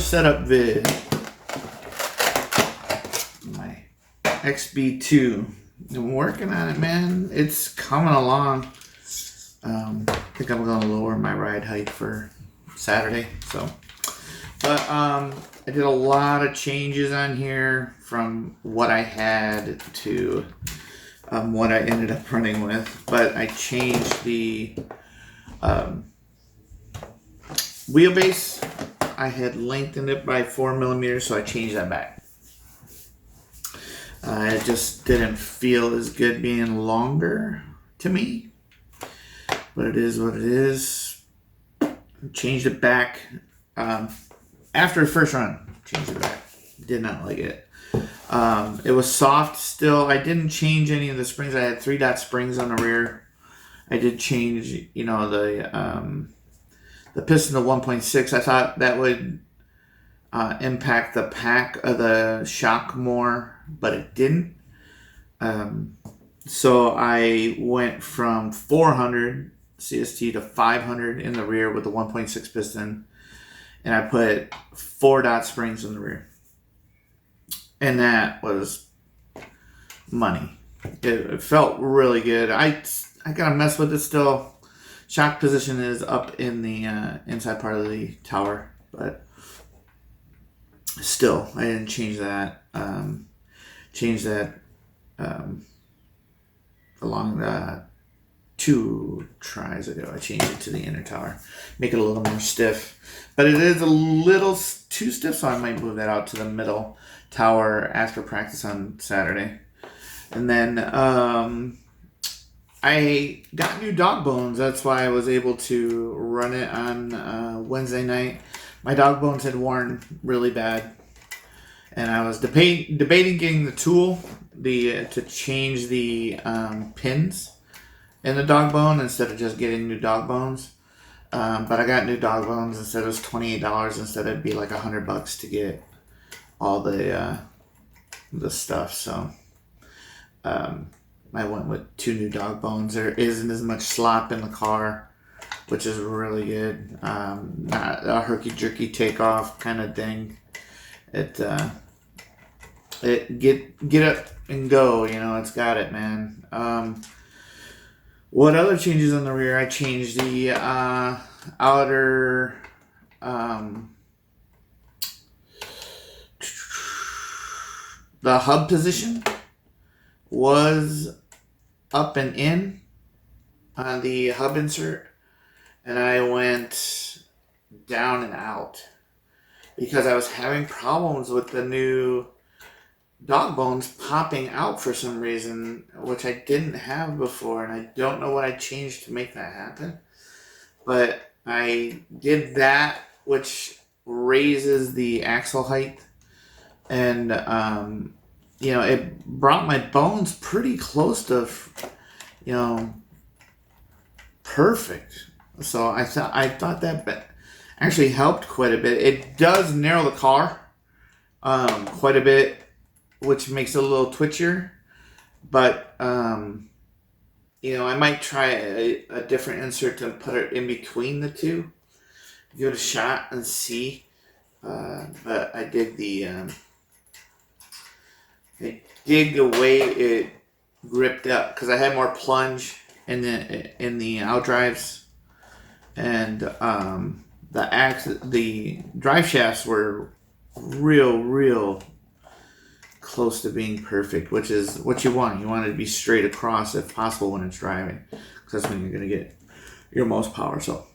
setup vid. My XB2. I'm working on it, man. It's coming along. I think I'm going to lower my ride height for Saturday. But I did a lot of changes on here from what I had to what I ended up running with. But I changed the wheelbase. I had lengthened it by 4 millimeters, so I changed that back. It just didn't feel as good being longer to me, but it is what it is. Changed it back after the first run. Changed it back. Did not like it. It was soft still. I didn't change any of the springs. I had 3-dot springs on the rear. I did change, the piston to 1.6. I thought that would impact the pack of the shock more, but it didn't. So I went from 400 CST to 500 in the rear with the 1.6 piston, and I put 4-dot springs in the rear, and that was money. It felt really good. I gotta mess with it still. Shock position is up in the inside part of the tower, but still, I didn't change that. Along the 2 tries ago. I changed it to the inner tower, make it a little more stiff. But it is a little too stiff, so I might move that out to the middle tower after practice on Saturday. And then I got new dog bones. That's why I was able to run it on Wednesday night. My dog bones had worn really bad, and I was debating getting the tool to change the pins in the dog bone instead of just getting new dog bones. But I got new dog bones. Instead it was $28. Instead it'd be like $100 to get all the stuff. So I went with 2 new dog bones. There isn't as much slop in the car, which is really good. Not a herky-jerky takeoff kind of thing. It get up and go. It's got it, man. What other changes on the rear? I changed the outer the hub position was up and in on the hub insert, and I went down and out because I was having problems with the new dog bones popping out for some reason, which I didn't have before, and I don't know what I changed to make that happen. But I did that, which raises the axle height, and it brought my bones pretty close to perfect. So I thought that actually helped quite a bit. It does narrow the car quite a bit, which makes it a little twitchier, but I might try a different insert to put it in between the two, give it a shot and see. But I dig the way it gripped up, because I had more plunge in the outdrives, and the drive shafts were real close to being perfect, which is what you want. You want it to be straight across if possible when it's driving, because that's when you're going to get your most power. So,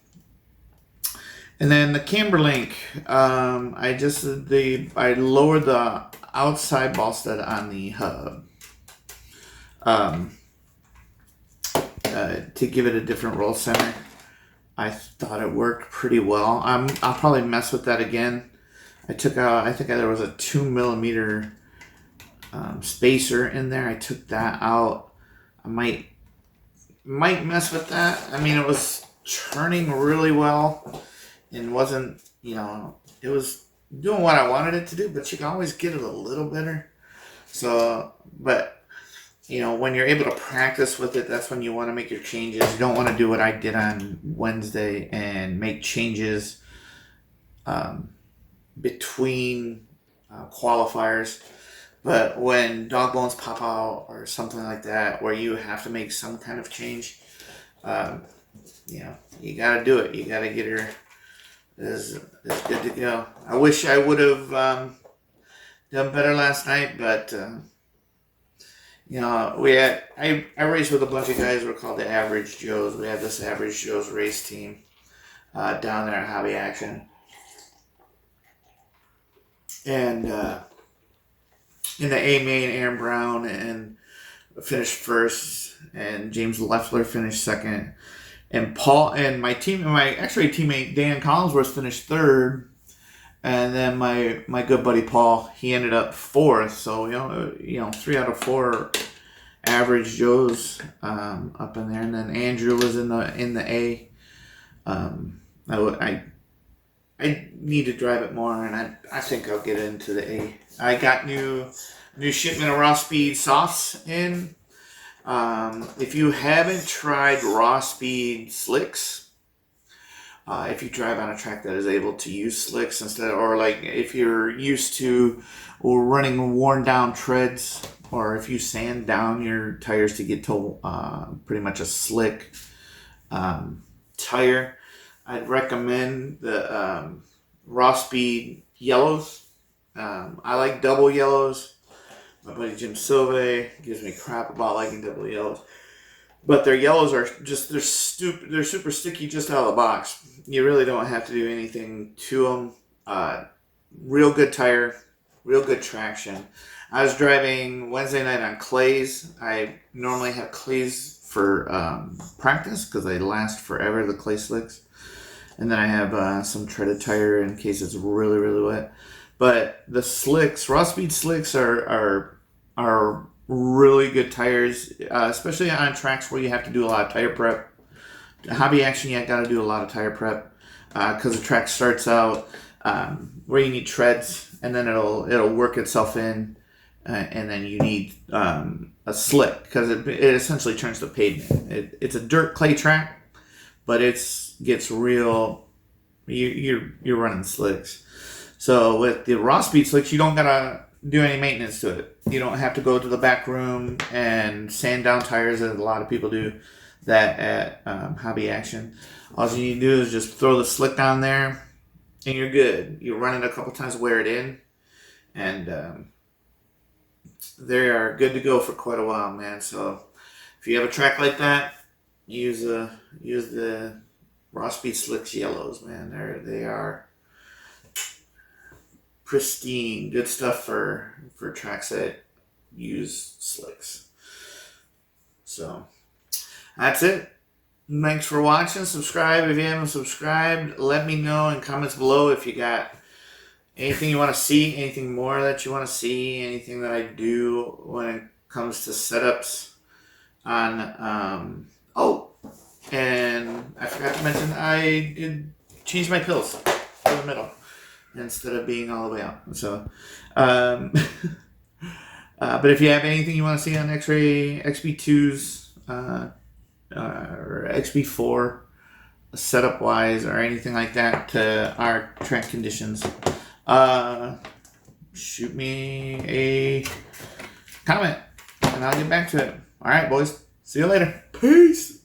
and then the camber link, I lowered the outside ball stud on the hub to give it a different roll center. I thought it worked pretty well. I'll probably mess with that again. I took out, I think there was a 2 millimeter spacer in there. I took that out. I might mess with that. I mean, it was turning really well and wasn't, it was doing what I wanted it to do, but you can always get it a little better. So, but when you're able to practice with it, that's when you want to make your changes. You don't want to do what I did on Wednesday and make changes between qualifiers. But when dog bones pop out or something like that, where you have to make some kind of change, you got to do it. You got to get her as good to go. I wish I would have done better last night, but I raced with a bunch of guys. We're called the Average Joes. We have this Average Joes race team down there at Hobby Action, and in the A main, Aaron Brown and finished first, and James Leffler finished second, and Paul and my X-Ray teammate Dan Collinsworth finished third. And then my good buddy Paul, he ended up fourth. So 3 out of 4 Average Joes up in there. And then Andrew was in the A. I need to drive it more, and I think I'll get into the A. I got new shipment of Raw Speed softs in. If you haven't tried Raw Speed slicks. If you drive on a track that is able to use slicks instead, or like if you're used to running worn down treads, or if you sand down your tires to get to pretty much a slick tire, I'd recommend the Raw Speed yellows. I like double yellows. My buddy Jim Silve gives me crap about liking double yellows. But their yellows are they're super sticky just out of the box. You really don't have to do anything to them. Real good tire, real good traction. I was driving Wednesday night on clays. I normally have clays for practice because they last forever, the clay slicks. And then I have some treaded tire in case it's really, really wet. But the slicks, Raw Speed slicks are really good tires, especially on tracks where you have to do a lot of tire prep. Hobby Action, you got to do a lot of tire prep because the track starts out where you need treads, and then it'll work itself in, and then you need a slick because it essentially turns to pavement. It's a dirt clay track, but gets real. You're running slicks. So with the Raw Speed slicks, you don't gotta do any maintenance to it. You don't have to go to the back room and sand down tires, as a lot of people do that at Hobby Action. All you need to do is just throw the slick down there, and you're good. You run it a couple times, wear it in, and they are good to go for quite a while, man. So if you have a track like that, use the Raw Speed Slicks yellows, man. They are pristine, good stuff for tracks that use slicks. So that's it. Thanks for watching. Subscribe if you haven't subscribed. Let me know in comments below if you got anything you want to see, anything more that you want to see, anything that I do when it comes to setups on and I forgot to mention I did change my pills to the middle instead of being all the way out. So, but if you have anything you want to see on XRay, XB2s, or XB4, setup wise, or anything like that to our track conditions, shoot me a comment and I'll get back to it. All right, boys. See you later. Peace.